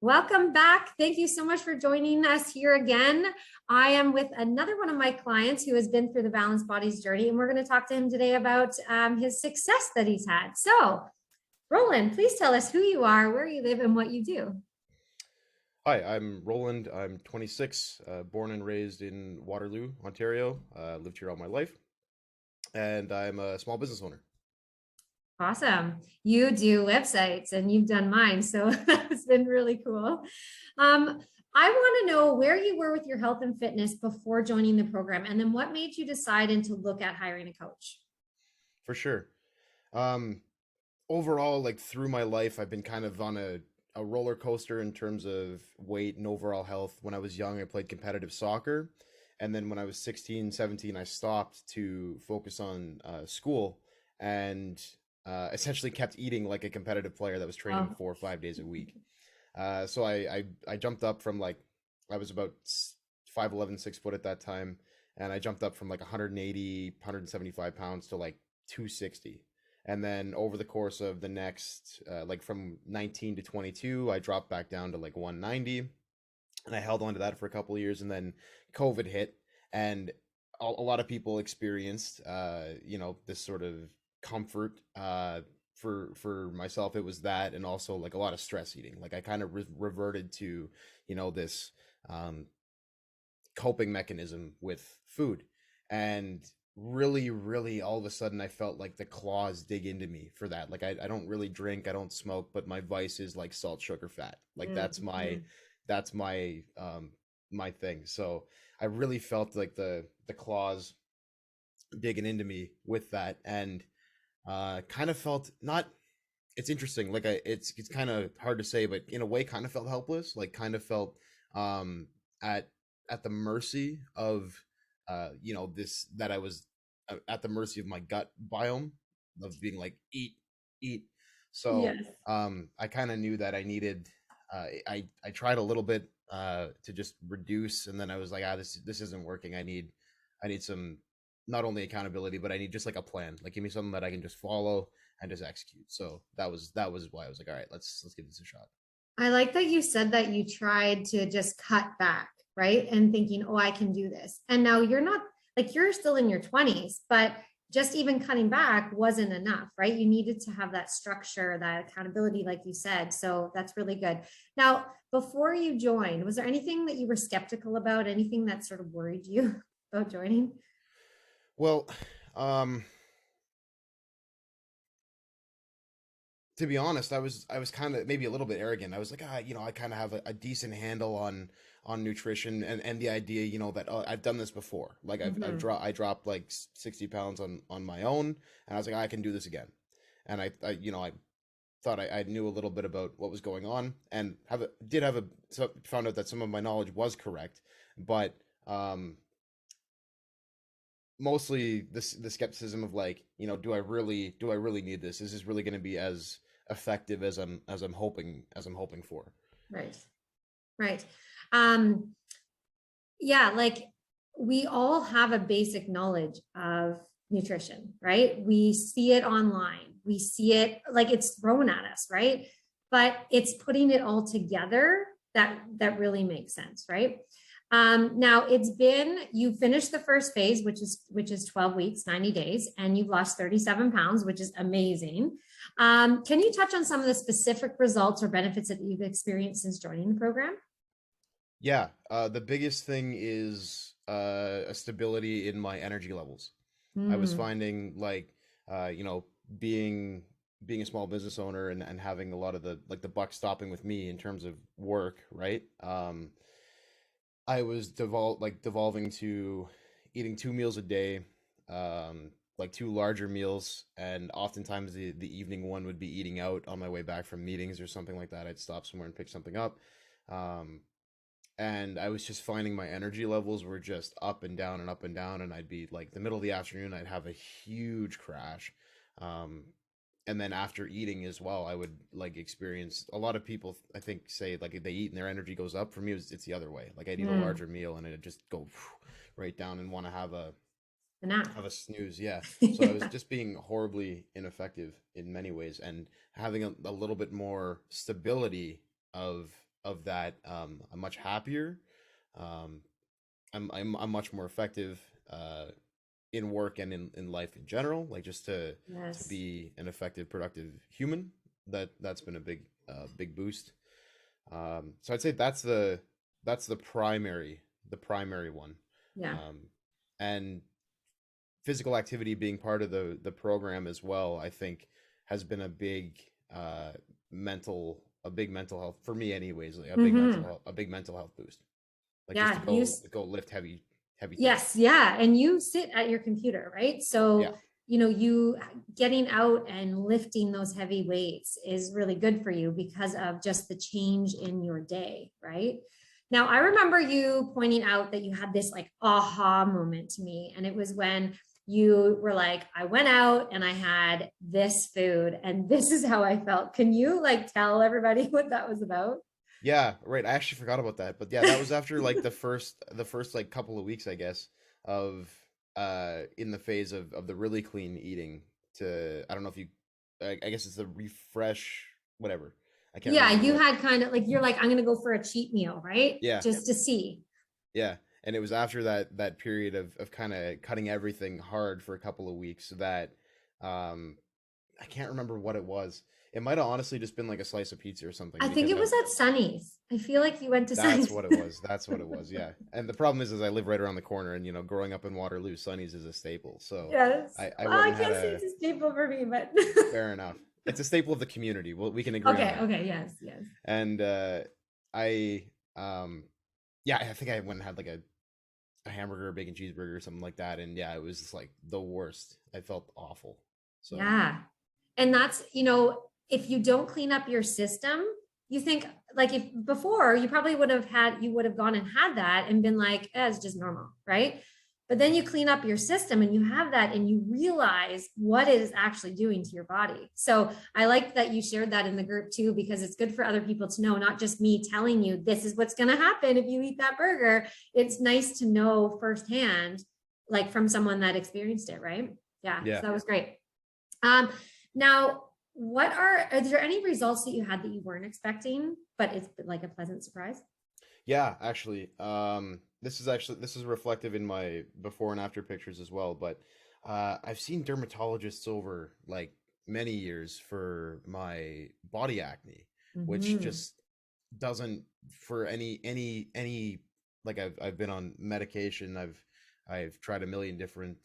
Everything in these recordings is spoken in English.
Welcome back. Thank you so much for joining us here again. I am with another one of my clients who has been through the Balanced Bodies journey, and we're going to talk to him today about his success that he's had. So, Roland, please tell us who you are, where you live, and what you do. Hi, I'm Roland. I'm 26, born and raised in Waterloo, Ontario. Lived here all my life, and I'm a small business owner. Awesome. You do websites and you've done mine. So that's been really cool. Um, I want to know where you were with your health and fitness before joining the program, and then what made you decide and to look at hiring a coach. For sure. Um, Overall, like through my life, I've been kind of on a roller coaster in terms of weight and overall health. When I was young, I played competitive soccer. And then when I was 16, 17, I stopped to focus on school and essentially kept eating like a competitive player that was training Oh, 4 or 5 days a week. So I jumped up from like I was about 5'11", 6 foot at that time, and I jumped up from like 180, 175 pounds to like 260. And then over the course of the next like from 19 to 22, I dropped back down to like 190, and I held on to that for a couple of years, and then COVID hit, and a lot of people experienced this sort of comfort. For myself, it was that, and also like a lot of stress eating. Like I kind of reverted to this um coping mechanism with food, and really all of a sudden I felt like the claws dig into me for that. Like I don't really drink, I don't smoke, but my vice is like salt, sugar, fat. Like mm-hmm. that's my thing. So I really felt like the claws digging into me with that, and kind of felt not, it's interesting, like it's kind of hard to say, but in a way kind of felt helpless, like kind of felt um at at the mercy of this, that I was at the mercy of my gut biome of being like eat. So Yes. I kind of knew that I needed, I tried a little bit to just reduce, and then I was like, this isn't working. I need some, not only accountability, but I need just like a plan. Like give me something that I can just follow and just execute. So that was why I was like, all right, let's give this a shot. I like that you said that you tried to just cut back, right? And thinking, oh, I can do this. And now you're not, like, you're still in your 20s, but just even cutting back wasn't enough, right? You needed to have that structure, that accountability, like you said. So that's really good. Now, before you joined, was there anything that you were skeptical about? Anything that sort of worried you about joining? Well, um, to be honest, I was kind of maybe a little bit arrogant. I was like, I kind of have a decent handle on nutrition, and the idea, that I've done this before. Like Mm-hmm. I dropped like 60 pounds on my own, and I was like, I can do this again. And I thought I knew a little bit about what was going on, and did have a so found out that some of my knowledge was correct, but um mostly the skepticism of like, do I really need this? Is this really going to be as effective as I'm hoping for? Right. Right. Um, yeah, like we all have a basic knowledge of nutrition, right? We see it online, we see it like it's thrown at us, right? But it's putting it all together that really makes sense, right? Now it's been, you finished the first phase, which is 12 weeks, 90 days, and you've lost 37 pounds, which is amazing. Can you touch on some of the specific results or benefits that you've experienced since joining the program? Yeah, the biggest thing is a stability in my energy levels. I was Hmm. finding like, uh, you know, being being a small business owner, and having a lot of the buck stopping with me in terms of work, right? I was devolving to eating 2 meals a day, like two larger meals, and oftentimes the evening one would be eating out on my way back from meetings or something like that. I'd stop somewhere and pick something up. Um, and I was just finding my energy levels were just up and down and up and down, and I'd be like the middle of the afternoon, I'd have a huge crash. Um, and then after eating as well, I would like experience, a lot of people I think say like if they eat and their energy goes up. For me, it's the other way. Like I'd eat a Hmm. larger meal and it'd just go right down and want to The nap. have a snooze. Yeah. So I was just being horribly ineffective in many ways, and having a little bit more stability of of that, I'm much happier. Um, I'm much more effective in work and in life in general. Like just to Yes. be an effective, productive human. That's been a big boost. So I'd say that's the primary one. Yeah. Um, and physical activity being part of the program as well, I think has been uh a big mental health for me anyways, like Hmm. a big mental health boost. Like just to Yeah. go lift heavy things. Yes, yeah. And you sit at your computer, right? Yeah. So, you getting out and lifting those heavy weights is really good for you because of just the change in your day, right? Now, I remember you pointing out that you had this like aha moment to me. And it was when you were like, I went out and I had this food and this is how I felt. Can you like tell everybody what that was about? Yeah, right. I actually forgot about that. But yeah, that was after like the first like couple of weeks, I guess, of in the phase of the really clean eating to I don't know if you I guess it's the refresh whatever. I can't Yeah, remember you what. had kind of like, you're like, I'm going to go for a cheat meal, right? Yeah. Just to see. Yeah. And it was after that period of kind of cutting everything hard for a couple of weeks that um I can't remember what it was. It might have honestly just been like a slice of pizza or something I think because it I was at Sunny's. I feel like you went to that's Sunny's. what it was. That's what it was. Yeah. And the problem is I live right around the corner, and growing up in Waterloo, Sonny's is a staple. So Yes. I Well, went I and had can't say a it's a staple for me, but fair enough. It's a staple of the community. Well, we can agree on okay. that. Okay. Yes. Yes. And I yeah, I think I went and had like a hamburger, bacon cheeseburger, or something like that. And yeah, it was just like the worst. I felt awful. So Yeah. And that's, if you don't clean up your system, you think like if before you probably you would have gone and had that and been like, it's just normal, right? But then you clean up your system and you have that and you realize what it is actually doing to your body. So I like that you shared that in the group too, because it's good for other people to know, not just me telling you this is what's going to happen if you eat that burger. It's nice to know firsthand, like from someone that experienced it, right? Yeah. yeah. So that was great. Um, now, are there any results that you had that you weren't expecting, but it's like a pleasant surprise? Yeah, actually, this is reflective in my before and after pictures as well. But I've seen dermatologists over like many years for my body acne, which Mm-hmm. just doesn't for any like I've been on medication. I've tried a million different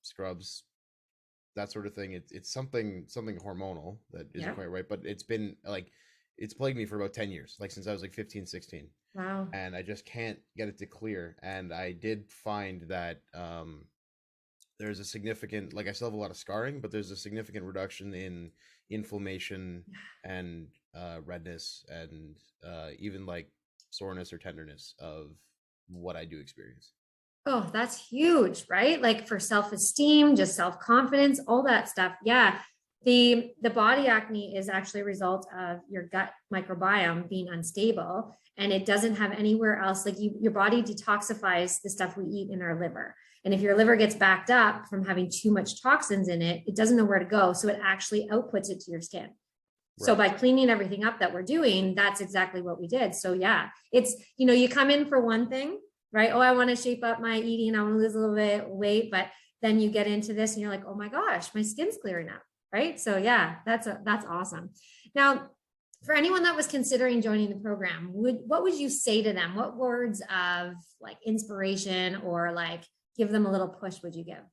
scrubs, that sort of thing. It's something hormonal that isn't Yeah. quite right, but it's been like it's plagued me for about 10 years, like since I was like 15, 16, Wow. and I just can't get it to clear. And I did find that there's a significant, like I still have a lot of scarring, but there's a significant reduction in inflammation and redness and even like soreness or tenderness of what I do experience. Oh, that's huge, right? Like for self-esteem, just self-confidence, all that stuff. Yeah. The body acne is actually a result of your gut microbiome being unstable, and it doesn't have anywhere else. Like your body detoxifies the stuff we eat in our liver. And if your liver gets backed up from having too much toxins in it, it doesn't know where to go. So it actually outputs it to your skin. So Right. by cleaning everything up that we're doing, that's exactly what we did. So yeah, it's, you come in for one thing, right? Oh, I want to shape up my eating. I want to lose a little bit of weight, but then you get into this and you're like, oh my gosh, my skin's clearing up. Right. So yeah, that's awesome. Now, for anyone that was considering joining the program, what would you say to them? What words of like inspiration or like give them a little push would you give?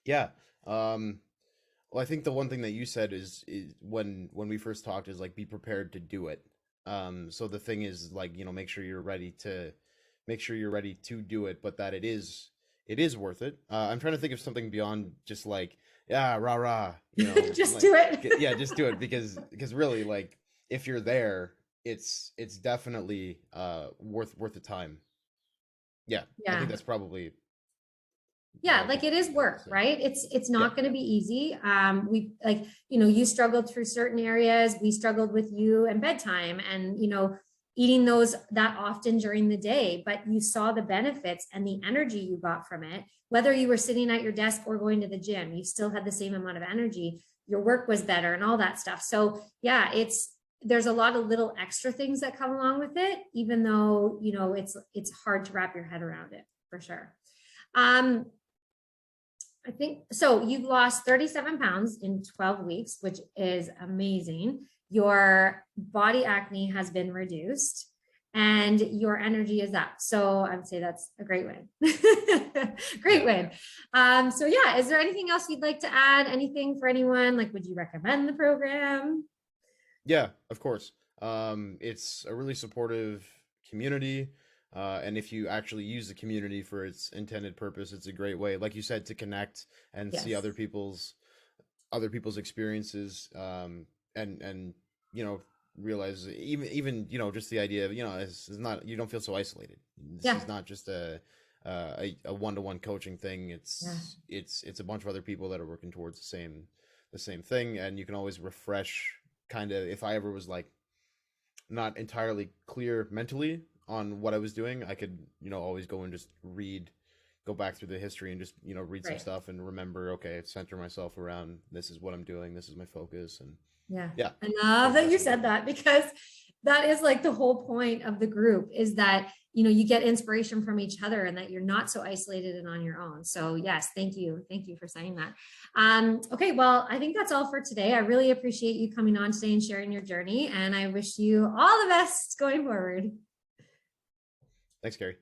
Yeah. Well, I think the one thing that you said is when we first talked is like be prepared to do it. So the thing is like, make sure you're ready to do it, but that it is worth it. I'm trying to think of something beyond just like, yeah, rah rah, Just like do it. yeah, just do it because really like if you're there, it's definitely worth the time. Yeah, I Yeah. think that's probably Yeah, what I like could it is work, say. right? It's Yeah. not going to be easy. We like, you struggled through certain areas. We struggled with you and bedtime and, eating those that often during the day, but you saw the benefits and the energy you got from it. Whether you were sitting at your desk or going to the gym, you still had the same amount of energy. Your work was better and all that stuff. So yeah, there's a lot of little extra things that come along with it, even though, you know, it's hard to wrap your head around it for sure. I think so. You've lost 37 pounds in 12 weeks, which is amazing. Your body acne has been reduced and your energy is up. So I would say that's a great win. Great win. So yeah, is there anything else you'd like to add? Anything for anyone? Like, would you recommend the program? Yeah, of course. It's a really supportive community. And if you actually use the community for its intended purpose, it's a great way, like you said, to connect and see Yes. other people's experiences. And you know, realize even just the idea of it's not, you don't feel so isolated. This Yeah. is not just a one-to-one coaching thing. Yeah. It's a bunch of other people that are working towards the same thing, and you can always refresh. Kind of, if I ever was like not entirely clear mentally on what I was doing, I could, always go and just go back through the history and just, read some Right. stuff and remember, okay, center myself around, this is what I'm doing, this is my focus. And Yeah. yeah, I love that you definitely. said that, because that is like the whole point of the group, is that, you get inspiration from each other and that you're not so isolated and on your own. So yes, thank you. Thank you for saying that. Okay. Well, I think that's all for today. I really appreciate you coming on today and sharing your journey, and I wish you all the best going forward. Thanks, Gary.